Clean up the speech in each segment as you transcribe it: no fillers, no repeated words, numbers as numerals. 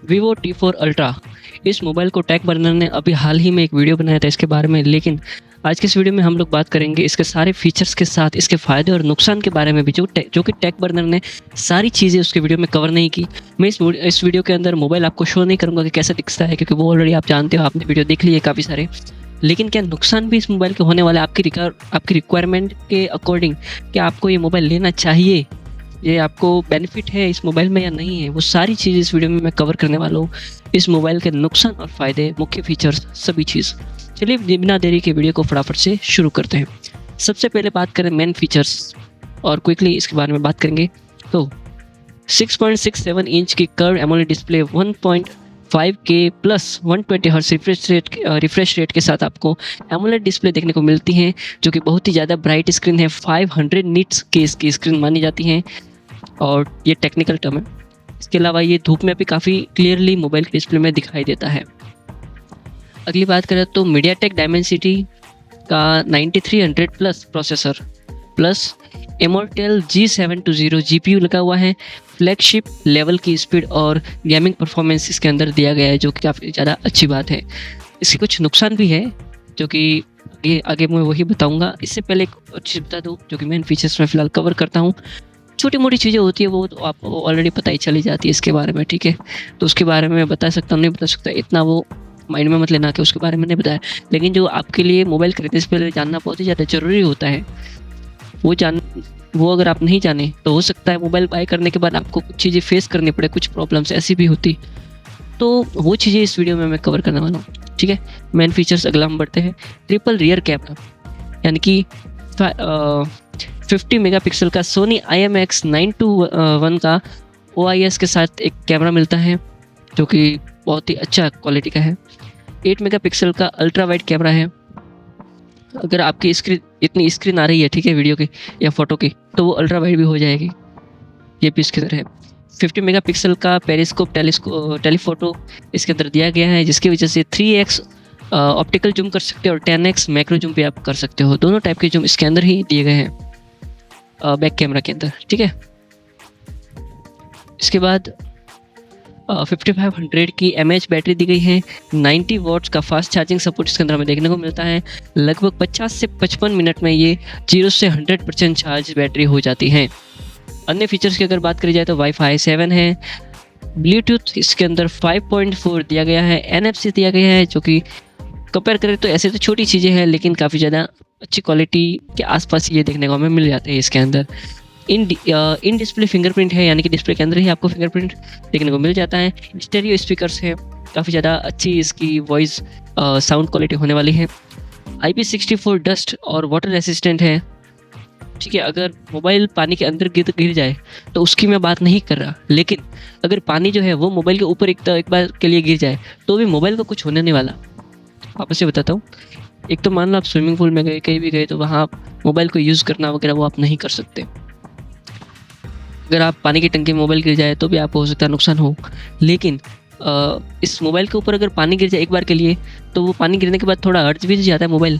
Vivo T4 ultra, इस mobile को take burner ने अभी हाल ही में एक वीडियो बनाया था इसके बारे में, लेकिन आज के इस वीडियो में हम लोग बात करेंगे इसके सारे फीचर्स के साथ इसके फ़ायदे और नुकसान के बारे में भी, जो कि टेक बर्नर ने सारी चीज़ें उसके वीडियो में कवर नहीं की। मैं इस वीडियो के अंदर मोबाइल आपको शो नहीं करूँगा कि कैसा दिखता है, क्योंकि वो ऑलरेडी आप जानते हो, आपने वीडियो देख ली है काफ़ी सारे। लेकिन क्या नुकसान भी इस मोबाइल के होने वाले हैं आपकी रिक्वायरमेंट के अकॉर्डिंग, क्या आपको ये मोबाइल लेना चाहिए, ये आपको बेनिफिट है इस मोबाइल में या नहीं है, वो सारी चीज़ इस वीडियो में मैं कवर करने वाला हूँ। इस मोबाइल के नुकसान और फ़ायदे, मुख्य फीचर्स, सभी चीज़। चलिए बिना देरी के वीडियो को फटाफट से शुरू करते हैं। सबसे पहले बात करें मेन फीचर्स और क्विकली इसके बारे में बात करेंगे। तो 6.67 इंच की curve AMOLED display 1.5K plus 120 hertz refresh rate के साथ आपको एमोलेड डिस्प्ले देखने को मिलती है, जो कि बहुत ही ज़्यादा ब्राइट स्क्रीन है। 500 निट्स की इसकी स्क्रीन मानी जाती है और ये टेक्निकल टर्म है। इसके अलावा ये धूप में भी काफ़ी क्लियरली मोबाइल के डिस्प्ले में दिखाई देता है। अगली बात करें तो मीडियाटेक डायमेंसिटी का 9300 plus processor plus Immortalis G720 GPU लगा हुआ है। फ्लैगशिप लेवल की स्पीड और गेमिंग परफॉर्मेंस इसके अंदर दिया गया है, जो कि काफ़ी ज़्यादा अच्छी बात है। इसके कुछ नुकसान भी है, जो कि आगे मैं वही बताऊंगा। इससे पहले एक चीज़ बता दूँ, जो कि मेन फीचर्स में फ़िलहाल कवर करता हूँ। छोटी मोटी चीज़ें होती है वो तो आपको ऑलरेडी पता ही चली जाती है इसके बारे में, ठीक है। तो उसके बारे में मैं बता सकता हूँ, नहीं बता सकता, इतना वो माइंड में मत लेना कि उसके बारे में नहीं बताया। लेकिन जो आपके लिए मोबाइल खरीदने से पहले जानना बहुत ही ज़्यादा ज़रूरी होता है, वो अगर आप नहीं जाने तो हो सकता है मोबाइल बाय करने के बाद आपको कुछ चीज़ें फेस करनी पड़े, कुछ प्रॉब्लम्स ऐसी भी होती। तो वो चीज़ें इस वीडियो में मैं कवर करने वाला हूँ, ठीक है। मेन फीचर्स अगला हम बढ़ते हैं। ट्रिपल रियर कैमरा, यानी कि 50 मेगापिक्सल का सोनी IMX921 का OIS के साथ एक कैमरा मिलता है, जो कि बहुत ही अच्छा क्वालिटी का है। 8 मेगापिक्सल का अल्ट्रा वाइड कैमरा है। अगर आपकी इतनी स्क्रीन आ रही है, ठीक है, वीडियो की या फोटो की, तो वो अल्ट्रा वाइड भी हो जाएगी, ये भी इसके अंदर है। 50 मेगापिक्सल का पेरिस्कोप टेलीफोटो इसके अंदर दिया गया है, जिसकी वजह से 3x ऑप्टिकल जूम कर सकते हो और 10x मैक्रो जूम भी आप कर सकते हो। दोनों टाइप के जूम इसके अंदर ही दिए गए हैं बैक कैमरा के अंदर, ठीक है। इसके बाद 5500 की mAh बैटरी दी गई है। 90 वॉट्स का फास्ट चार्जिंग सपोर्ट इसके अंदर हमें देखने को मिलता है। लगभग 50 से 55 मिनट में ये 0 से 100% चार्ज बैटरी हो जाती है। अन्य फीचर्स की अगर बात करी जाए तो वाईफाई 7 है। ब्लूटूथ इसके अंदर 5.4 दिया गया है। NFC दिया गया है, जो कि कंपेयर करें तो ऐसे तो छोटी चीज़ें हैं, लेकिन काफ़ी ज़्यादा अच्छी क्वालिटी के आसपास ये देखने को हमें मिल जाते हैं इसके अंदर। इन डिस्प्ले फिंगरप्रिंट है, यानी कि डिस्प्ले के अंदर ही आपको फिंगरप्रिंट देखने को मिल जाता है। स्टेरियो स्पीकर्स है, काफ़ी ज़्यादा अच्छी इसकी वॉइस साउंड क्वालिटी होने वाली है। IP64 डस्ट और वाटर रेसिस्टेंट है, ठीक है। अगर मोबाइल पानी के अंदर गिर जाए तो उसकी मैं बात नहीं कर रहा, लेकिन अगर पानी जो है वो मोबाइल के ऊपर एक बार के लिए गिर जाए तो भी मोबाइल को कुछ होने नहीं वाला। वापस से बताता हूँ, एक तो मान लो आप स्विमिंग पूल में गए, कहीं भी गए, तो वहाँ आप मोबाइल को यूज़ करना वगैरह वो आप नहीं कर सकते। अगर आप पानी की टंकी में मोबाइल गिर जाए तो भी आपको हो सकता है नुकसान हो, लेकिन इस मोबाइल के ऊपर अगर पानी गिर जाए एक बार के लिए, तो वो पानी गिरने के बाद थोड़ा हट भी जाता है, मोबाइल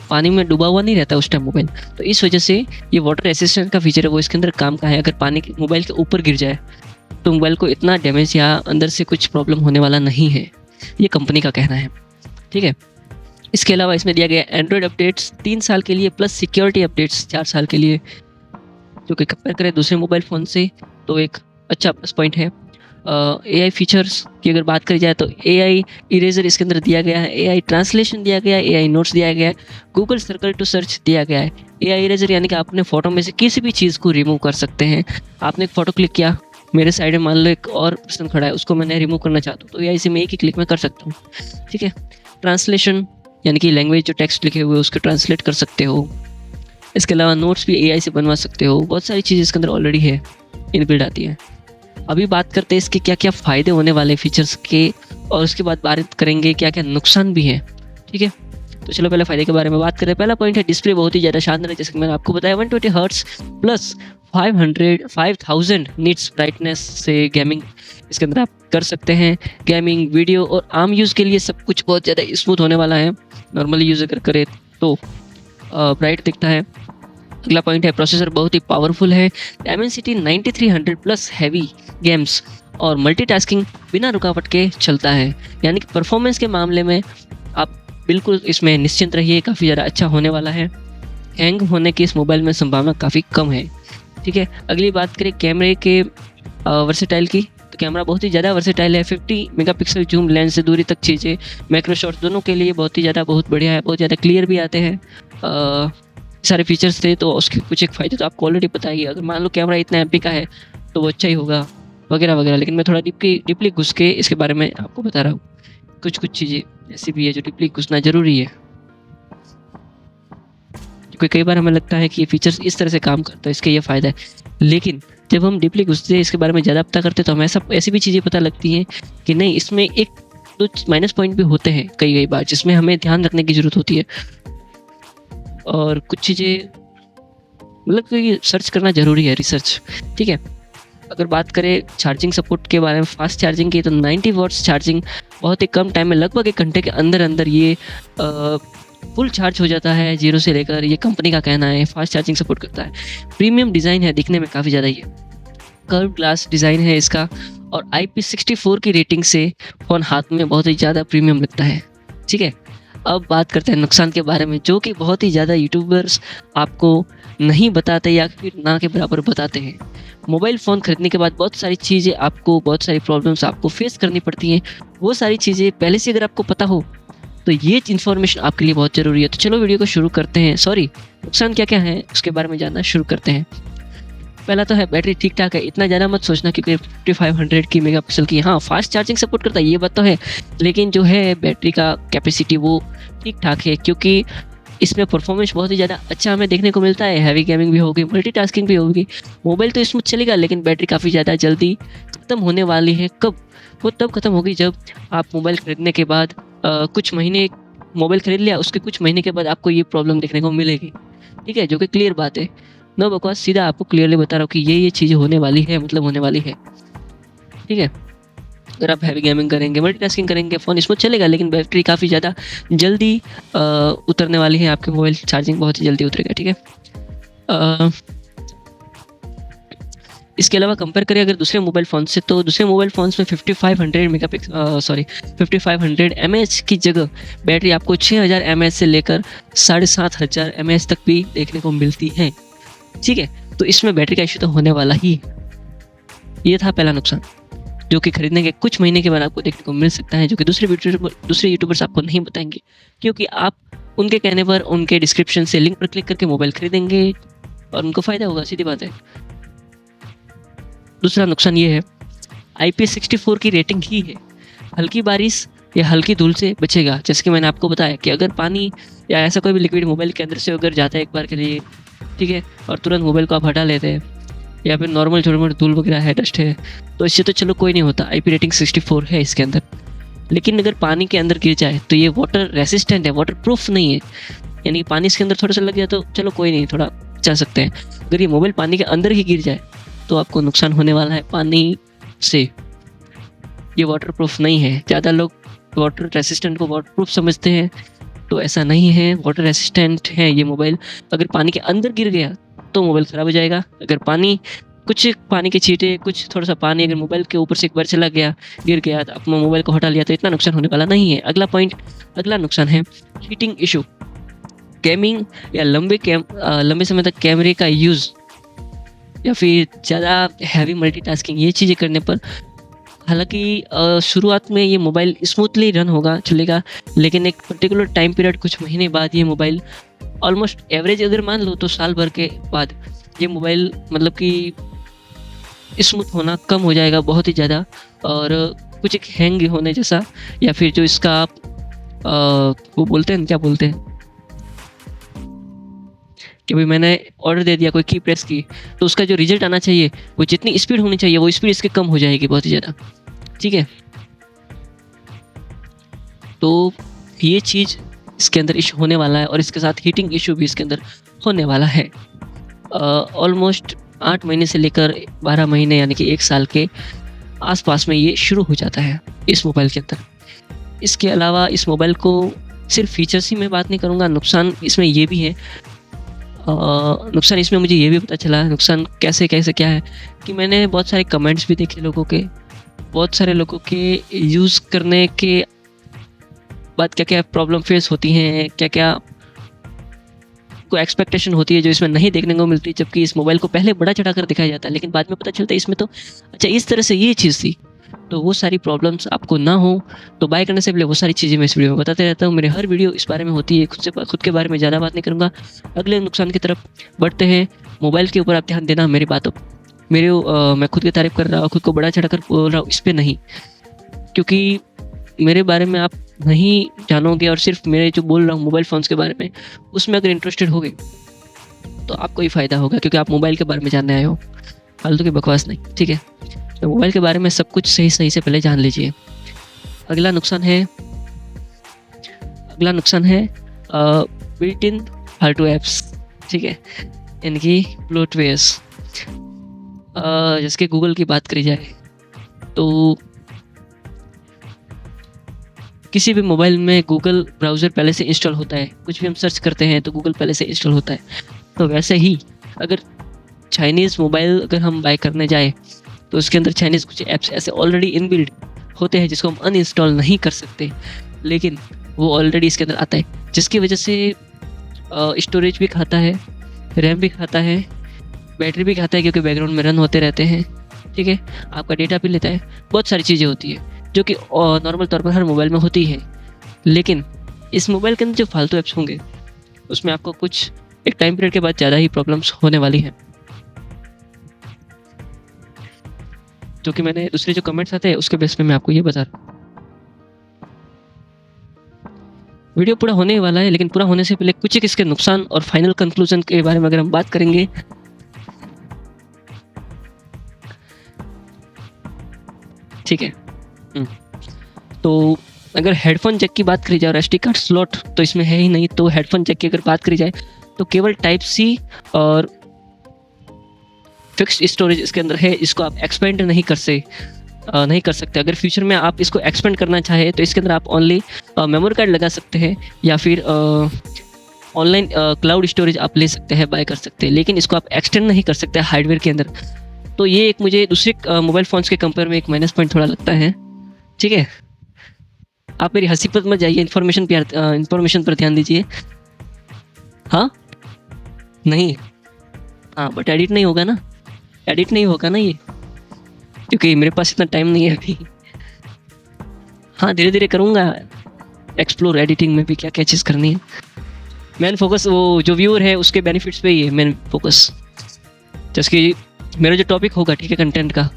पानी में डूबा हुआ नहीं रहता उस टाइम मोबाइल। तो इस वजह से ये वाटर रेसिस्टेंट का फीचर है वो इसके अंदर काम का है। अगर पानी मोबाइल के ऊपर गिर जाए तो मोबाइल को इतना डैमेज या अंदर से कुछ प्रॉब्लम होने वाला नहीं है, ये कंपनी का कहना है, ठीक है। इसके अलावा इसमें दिया गया एंड्रॉयड अपडेट्स 3 साल के लिए प्लस सिक्योरिटी अपडेट्स 4 साल के लिए, जो कि कंपेयर करें दूसरे मोबाइल फ़ोन से तो एक अच्छा प्लस पॉइंट है। AI फीचर्स की अगर बात करी जाए तो AI इरेजर इसके अंदर दिया गया है, AI ट्रांसलेशन दिया गया है, AI नोट्स दिया गया है, गूगल सर्कल टू सर्च दिया गया है। AI इरेजर यानी कि आप अपने फ़ोटो में से किसी भी चीज़ को रिमूव कर सकते हैं। आपने एक फ़ोटो क्लिक किया, मेरे साइड में मान लो एक और पर्सन खड़ा है, उसको मैंने रिमूव करना चाहता हूँ, तो AI से मैं एक ही क्लिक में कर सकता हूँ, ठीक है। ट्रांसलेशन यानी कि लैंग्वेज जो टेक्स्ट लिखे हुए उसको ट्रांसलेट कर सकते हो। इसके अलावा नोट्स भी AI से बनवा सकते हो। बहुत सारी चीज़ इसके अंदर ऑलरेडी है, इनबिल्ट आती है। अभी बात करते हैं इसके क्या क्या फ़ायदे होने वाले फीचर्स के, और उसके बाद बात करेंगे क्या क्या नुकसान भी हैं, ठीक है। तो चलो पहले फ़ायदे के बारे में बात करें। पहला पॉइंट है डिस्प्ले बहुत ही ज़्यादा शानदार है, जैसे कि मैंने आपको बताया 120 हर्ट्स प्लस 5000 निट्स ब्राइटनेस से गेमिंग इसके अंदर आप कर सकते हैं। गेमिंग, वीडियो और आम यूज़ के लिए सब कुछ बहुत ज़्यादा स्मूथ होने वाला है। नॉर्मली यूज़ अगर करें तो ब्राइट दिखता है। अगला पॉइंट है प्रोसेसर बहुत ही पावरफुल है। डायमेंसिटी 9300 प्लस हैवी गेम्स और मल्टीटास्किंग बिना रुकावट के चलता है। यानी कि परफॉर्मेंस के मामले में आप बिल्कुल इसमें निश्चिंत रहिए, काफ़ी ज़्यादा अच्छा होने वाला है। हैंग होने की इस मोबाइल में संभावना काफ़ी कम है। ठीक है, अगली बात करें कैमरे के वर्सेटाइल की, तो कैमरा बहुत ही ज़्यादा वर्सेटाइल है। 50 मेगापिक्सल जूम लेंस से दूरी तक चीज़ें, मैक्रो शॉट्स दोनों के लिए बहुत बढ़िया है, बहुत ज़्यादा क्लियर भी आते हैं। सारे फीचर्स थे तो उसके कुछ एक फ़ायदे तो आपको ऑलरेडी पता ही है। अगर मान लो कैमरा इतना एमपी का है तो वो अच्छा ही होगा वगैरह वगैरह, लेकिन मैं थोड़ा डीपली घुस के इसके बारे में आपको बता रहा हूँ। कुछ चीज़ें ऐसी भी है जो डीपली घुसना ज़रूरी है, क्योंकि कई बार हमें लगता है कि ये फीचर्स इस तरह से काम करता है, इसके ये फ़ायदा है, लेकिन जब हम डीपली घुसते हैं इसके बारे में ज़्यादा पता करते हैं तो हमें ऐसी भी चीज़ें पता लगती हैं कि नहीं, इसमें एक दो माइनस पॉइंट भी होते हैं कई बार, जिसमें हमें ध्यान रखने की ज़रूरत होती है। और कुछ चीज़ें मतलब कि सर्च करना ज़रूरी है, रिसर्च। ठीक है, अगर बात करें चार्जिंग सपोर्ट के बारे में, फास्ट चार्जिंग की, तो 90 वॉट्स चार्जिंग बहुत ही कम टाइम में, लगभग 1 घंटे के अंदर ये फुल चार्ज हो जाता है 0 से लेकर, ये कंपनी का कहना है। फास्ट चार्जिंग सपोर्ट करता है। प्रीमियम डिज़ाइन है, दिखने में काफ़ी ज़्यादा ये कर्व ग्लास डिज़ाइन है इसका, और IP64 की रेटिंग से फ़ोन हाथ में बहुत ही ज़्यादा प्रीमियम लगता है। ठीक है, अब बात करते हैं नुकसान के बारे में, जो कि बहुत ही ज़्यादा यूट्यूबर्स आपको नहीं बताते या फिर ना के बराबर बताते हैं। मोबाइल फ़ोन खरीदने के बाद बहुत सारी प्रॉब्लम्स आपको फेस करनी पड़ती हैं। वो सारी चीज़ें पहले से अगर आपको पता हो तो ये इन्फॉर्मेशन आपके लिए बहुत ज़रूरी है। तो चलो वीडियो को शुरू करते हैं। नुकसान क्या क्या है उसके बारे में जानना शुरू करते हैं। पहला तो है बैटरी ठीक ठाक है, इतना ज़्यादा मत सोचना क्योंकि 5500 की मेगापिक्सल की, हाँ फास्ट चार्जिंग सपोर्ट करता है ये बात तो है, लेकिन जो है बैटरी का कैपेसिटी वो ठीक ठाक है, क्योंकि इसमें परफॉर्मेंस बहुत ही ज़्यादा अच्छा हमें देखने को मिलता है। हैवी गेमिंग भी होगी, मल्टीटास्किंग भी होगी, मोबाइल तो स्मूथ चलेगा, लेकिन बैटरी काफ़ी ज़्यादा जल्दी ख़त्म होने वाली है। कब? वो तब ख़त्म होगी जब आप मोबाइल खरीदने के बाद कुछ महीने मोबाइल खरीद लिया, उसके कुछ महीने के बाद आपको ये प्रॉब्लम देखने को मिलेगी। ठीक है, जो कि क्लियर बात है, नो बकवास, सीधा आपको क्लियरली बता रहा हूँ कि ये चीज़ें होने वाली है, मतलब होने वाली है। ठीक है, अगर आप हैवी गेमिंग करेंगे, मल्टीटास्किंग करेंगे, फ़ोन स्मूथ चलेगा, लेकिन बैटरी काफ़ी ज़्यादा जल्दी उतरने वाली है। आपके मोबाइल चार्जिंग बहुत ही जल्दी उतरेगा। ठीक है, इसके अलावा कंपेयर करें अगर दूसरे मोबाइल फ़ोन से, तो दूसरे मोबाइल फ़ोन्स में 5500 mAh की जगह बैटरी आपको 6000 mAh से लेकर 7500 mAh तक भी देखने को मिलती है। ठीक है, तो इसमें बैटरी का इशू तो होने वाला ही। ये था पहला नुकसान, जो कि खरीदने के कुछ महीने के बाद आपको देखने को मिल सकता है, जो कि दूसरे यूट्यूबर्स आपको नहीं बताएंगे, क्योंकि आप उनके कहने पर उनके डिस्क्रिप्शन से लिंक पर क्लिक करके मोबाइल खरीदेंगे और उनको फ़ायदा होगा, सीधी बात है। दूसरा नुकसान ये है, IP64 की रेटिंग ही है, हल्की बारिश या हल्की धूल से बचेगा। जैसे कि मैंने आपको बताया कि अगर पानी या ऐसा कोई भी लिक्विड मोबाइल के अंदर से अगर जाता है एक बार के लिए, ठीक है, और तुरंत मोबाइल को आप हटा लेते हैं, या फिर नॉर्मल छोटे मोटे धूल वगैरह है, डस्ट है, तो इससे तो चलो कोई नहीं होता, IP रेटिंग 64 है इसके अंदर। लेकिन अगर पानी के अंदर गिर जाए तो ये वाटर रेसिस्टेंट है, वाटर प्रूफ नहीं है, यानी पानी इसके अंदर थोड़ा सा लग जाए तो चलो कोई नहीं, थोड़ा चल सकते हैं। अगर ये मोबाइल पानी के अंदर ही गिर जाए तो आपको नुकसान होने वाला है पानी से। ये वाटर प्रूफ नहीं है। ज़्यादा लोग वाटर रेसिस्टेंट को वाटर प्रूफ समझते हैं, तो ऐसा नहीं है। वाटर रेसिस्टेंट है ये मोबाइल। अगर पानी के अंदर गिर गया तो मोबाइल ख़राब हो जाएगा। अगर कुछ पानी के छींटे, कुछ थोड़ा सा पानी अगर मोबाइल के ऊपर से एक बार चला गया, गिर गया, तो आपने मोबाइल को हटा लिया तो इतना नुकसान होने वाला नहीं है। अगला नुकसान है हीटिंग इशू। गेमिंग या लंबे समय तक कैमरे का यूज़ या फिर ज़्यादा हैवी मल्टीटास्किंग, ये चीज़ें करने पर, हालांकि शुरुआत में ये मोबाइल स्मूथली रन होगा, चलेगा, लेकिन एक पर्टिकुलर टाइम पीरियड, कुछ महीने बाद ये मोबाइल ऑलमोस्ट एवरेज अगर मान लो तो साल भर के बाद ये मोबाइल मतलब कि स्मूथ होना कम हो जाएगा बहुत ही ज़्यादा, और कुछ एक हैंग होने जैसा, या फिर जो इसका आप वो बोलते हैं, क्या बोलते हैं कि भाई मैंने ऑर्डर दे दिया, कोई की प्रेस की, तो उसका जो रिजल्ट आना चाहिए, वो जितनी स्पीड होनी चाहिए वो स्पीड इसके कम हो जाएगी बहुत ही ज़्यादा। ठीक है, तो ये चीज़ इसके अंदर इशू होने वाला है, और इसके साथ हीटिंग इशू भी इसके अंदर होने वाला है। ऑलमोस्ट 8 महीने से लेकर 12 महीने यानी कि 1 साल के आसपास में ये शुरू हो जाता है इस मोबाइल के अंदर। इसके अलावा इस मोबाइल को सिर्फ फीचर्स ही मैं बात नहीं करूँगा, नुकसान इसमें ये भी है। नुकसान इसमें मुझे ये भी पता चला, नुकसान कैसे क्या है, कि मैंने बहुत सारे कमेंट्स भी देखे लोगों के बहुत सारे लोगों के यूज़ करने के बाद क्या-क्या प्रॉब्लम फेस होती हैं, क्या-क्या को एक्सपेक्टेशन होती है जो इसमें नहीं देखने को मिलती, जबकि इस मोबाइल को पहले बड़ा चढ़ाकर दिखाया जाता है, लेकिन बाद में पता चलता है इसमें तो अच्छा इस तरह से ये चीज़ थी। तो वो सारी प्रॉब्लम्स आपको ना हो, तो बाय करने से पहले वो सारी चीज़ें मैं इस वीडियो में बताते रहता हूँ। मेरे हर वीडियो इस बारे में होती है, खुद के बारे में ज़्यादा बात नहीं करूँगा। अगले नुकसान की तरफ बढ़ते हैं। मोबाइल के ऊपर आप ध्यान देना मेरी बातों मैं खुद की तारीफ़ कर रहा हूँ, खुद को बड़ा चढ़ाकर बोल रहा हूँ, इस पे नहीं। क्योंकि मेरे बारे में आप नहीं जानोगे और सिर्फ मेरे जो बोल रहा हूँ मोबाइल फ़ोन्स के बारे में, उसमें अगर इंटरेस्टेड होगे, तो आपको ही फ़ायदा होगा क्योंकि आप मोबाइल के बारे में जानने आए हो, फालतू की बकवास नहीं, ठीक है? तो मोबाइल के बारे में सब कुछ सही से पहले जान लीजिए। अगला नुकसान है बिल्ट इन फालतू ऐप्स, ठीक है? इनकी ब्लोटवेयर्स जैसे कि गूगल की बात करी जाए, तो किसी भी मोबाइल में गूगल ब्राउज़र पहले से इंस्टॉल होता है। कुछ भी हम सर्च करते हैं तो गूगल पहले से इंस्टॉल होता है। तो वैसे ही अगर चाइनीज़ मोबाइल अगर हम बाय करने जाएँ, तो उसके अंदर चाइनीज़ कुछ ऐप्स ऐसे ऑलरेडी इनबिल्ट होते हैं जिसको हम अनइंस्टॉल नहीं कर सकते, लेकिन वो ऑलरेडी इसके अंदर आता है, जिसकी वजह से स्टोरेज भी खाता है, रैम भी खाता है, बैटरी भी खाता है क्योंकि बैकग्राउंड में रन होते रहते हैं, ठीक है? आपका डेटा भी लेता है, बहुत सारी चीज़ें होती है जो कि नॉर्मल तौर पर हर मोबाइल में होती है। लेकिन इस मोबाइल के अंदर जो फालतू ऐप्स होंगे, उसमें आपको कुछ एक टाइम पीरियड के बाद ज़्यादा ही प्रॉब्लम्स होने वाली हैं। जो कि मैंने दूसरे जो कमेंट्स आते हैं उसके बेस पे मैं आपको ये बता रहा हूँ। वीडियो पूरा होने ही वाला है, लेकिन पूरा होने से पहले कुछ एक इसके नुकसान और फाइनल कंक्लूजन के बारे में अगर हम बात करेंगे, ठीक है? तो अगर हेडफोन जैक की बात करी जाए और एसडी कार्ड स्लॉट तो इसमें है ही नहीं, तो हेडफोन जैक की अगर बात करी जाए तो केवल टाइप सी और फिक्स्ड स्टोरेज इसके अंदर है। इसको आप एक्सपेंड नहीं कर सकते। अगर फ्यूचर में आप इसको एक्सपेंड करना चाहे तो इसके अंदर आप ओनली मेमोरी कार्ड लगा सकते हैं या फिर ऑनलाइन क्लाउड स्टोरेज आप ले सकते हैं, बाय कर सकते हैं, लेकिन इसको आप एक्सटेंड नहीं कर सकते हार्डवेयर के अंदर। तो ये एक मुझे दूसरे मोबाइल फ़ोन्स के कंपेयर में एक माइनस पॉइंट थोड़ा लगता है, ठीक है? आप मेरी हंसी पर मत जाइए, इन्फॉर्मेशन पर ध्यान दीजिए। हाँ? नहीं? हाँ, बट एडिट नहीं होगा ना ये, क्योंकि मेरे पास इतना टाइम नहीं है अभी। हाँ, धीरे-धीरे करूँगा एक्सप्लोर एडिटिंग में भी क्या-क्या चीज़ करनी है। मेन फोकस वो जो व्यूअर है उसके बेनिफिट्स पे ही है मेन फोकस। जैसे कि मेरा जो टॉपिक होगा, ठीक है, कंटेंट का,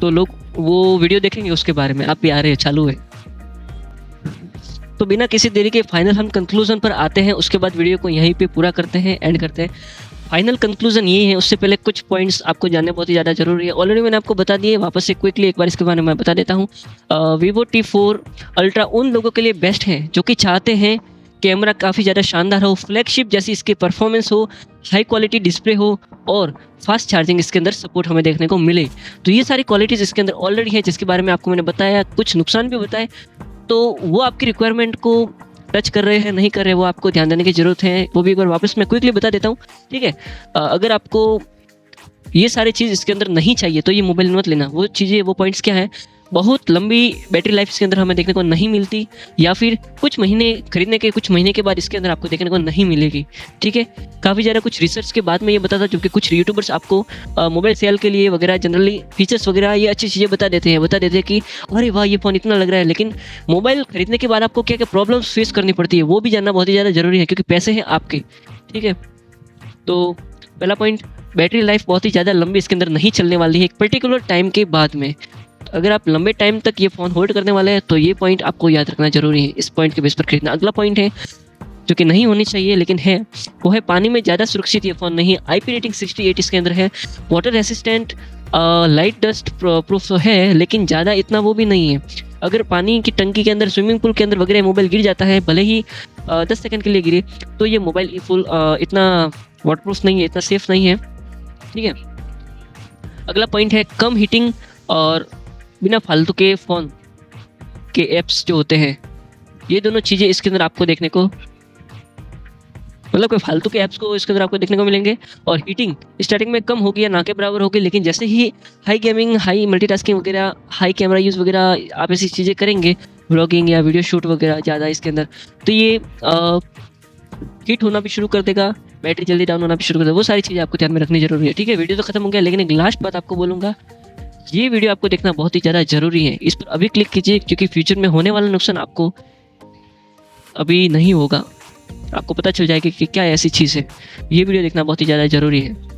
तो लोग वो वीडियो देखेंगे उसके बारे में। आप भी आ रहे हैं, चालू है। तो बिना किसी देरी के फाइनल हम कंक्लूजन पर आते हैं, उसके बाद वीडियो को यहीं पे पूरा करते हैं, एंड करते हैं। फाइनल कंक्लूजन ये है, उससे पहले कुछ पॉइंट्स आपको जानने बहुत ही ज़्यादा ज़रूरी है। ऑलरेडी मैंने आपको बता दिए, वापस से क्विकली एक बार इसके बारे में बता देता हूँ। Vivo T4 अल्ट्रा उन लोगों के लिए बेस्ट है जो कि चाहते हैं कैमरा काफ़ी ज़्यादा शानदार हो, फ्लैगशिप जैसी इसकी परफॉर्मेंस हो, हाई क्वालिटी डिस्प्ले हो और फास्ट चार्जिंग इसके अंदर सपोर्ट हमें देखने को मिले। तो ये सारी क्वालिटीज़ इसके अंदर ऑलरेडी है, जिसके बारे में आपको मैंने बताया, कुछ नुकसान भी बताए। तो वो आपकी रिक्वायरमेंट को टच कर रहे हैं, नहीं कर रहे, वो आपको ध्यान देने की ज़रूरत है। वो भी एक बार वापस मैं क्विकली बता देता हूँ, ठीक है? अगर आपको ये सारी चीज़ इसके अंदर नहीं चाहिए तो ये मोबाइल मत लेना। वो चीज़ें, वो पॉइंट्स क्या है, बहुत लंबी बैटरी लाइफ इसके अंदर हमें देखने को नहीं मिलती, या फिर कुछ महीने खरीदने के कुछ महीने के बाद इसके अंदर आपको देखने को नहीं मिलेगी, ठीक है? काफ़ी ज़्यादा कुछ रिसर्च के बाद में ये बताता, क्योंकि कुछ यूट्यूबर्स आपको मोबाइल सेल के लिए वगैरह जनरली फीचर्स वगैरह ये अच्छी चीज़ें बता देते हैं कि अरे वाह, ये फ़ोन इतना लग रहा है, लेकिन मोबाइल खरीदने के बाद आपको क्या क्या प्रॉब्लम्स फेस करनी पड़ती है वो भी जानना बहुत ही ज़्यादा ज़रूरी है, क्योंकि पैसे हैं आपके, ठीक है? तो पहला पॉइंट, बैटरी लाइफ बहुत ही ज़्यादा लंबी इसके अंदर नहीं चलने वाली है एक पर्टिकुलर टाइम के बाद में। अगर आप लंबे टाइम तक ये फ़ोन होल्ड करने वाले हैं तो ये पॉइंट आपको याद रखना ज़रूरी है, इस पॉइंट के बेस पर खरीदना। अगला पॉइंट है जो कि नहीं होनी चाहिए लेकिन है, वो है पानी में ज़्यादा सुरक्षित ये फ़ोन नहीं है। IP रेटिंग 68 इसके अंदर है, water resistant, light dust proof तो है, लेकिन ज़्यादा इतना वो भी नहीं है। अगर पानी की टंकी के अंदर, स्विमिंग पूल के अंदर वगैरह मोबाइल गिर जाता है, भले ही 10 सेकंड के लिए गिरे, तो ये मोबाइल इतना वाटरप्रूफ नहीं है, इतना सेफ नहीं है, ठीक है? अगला पॉइंट है कम हीटिंग और बिना फालतू के फ़ोन के ऐप्स जो होते हैं, ये दोनों चीज़ें इसके अंदर आपको देखने को, मतलब मतलब कोई फालतू के ऐप्स को इसके अंदर आपको देखने को मिलेंगे। और हीटिंग स्टार्टिंग में कम होगी या ना के बराबर होगी, लेकिन जैसे ही हाई गेमिंग, हाई मल्टीटास्किंग वगैरह, हाई कैमरा यूज़ वगैरह आप ऐसी चीज़ें करेंगे, व्लॉगिंग या वीडियो शूट वगैरह ज़्यादा इसके अंदर, तो ये हीट होना भी शुरू कर देगा, बैटरी जल्दी डाउन होना भी शुरू कर देगा। वो सारी चीज़ें आपको ध्यान में रखनी जरूरी है। ठीक है, वीडियो तो खत्म हो गया, लेकिन एक लास्ट बात आपको बोलूँगा, ये वीडियो आपको देखना बहुत ही ज़्यादा ज़रूरी है। इस पर अभी क्लिक कीजिए, क्योंकि फ्यूचर में होने वाला नुकसान आपको अभी नहीं होगा, आपको पता चल जाएगा कि क्या ऐसी चीज़ है। ये वीडियो देखना बहुत ही ज़्यादा ज़रूरी है।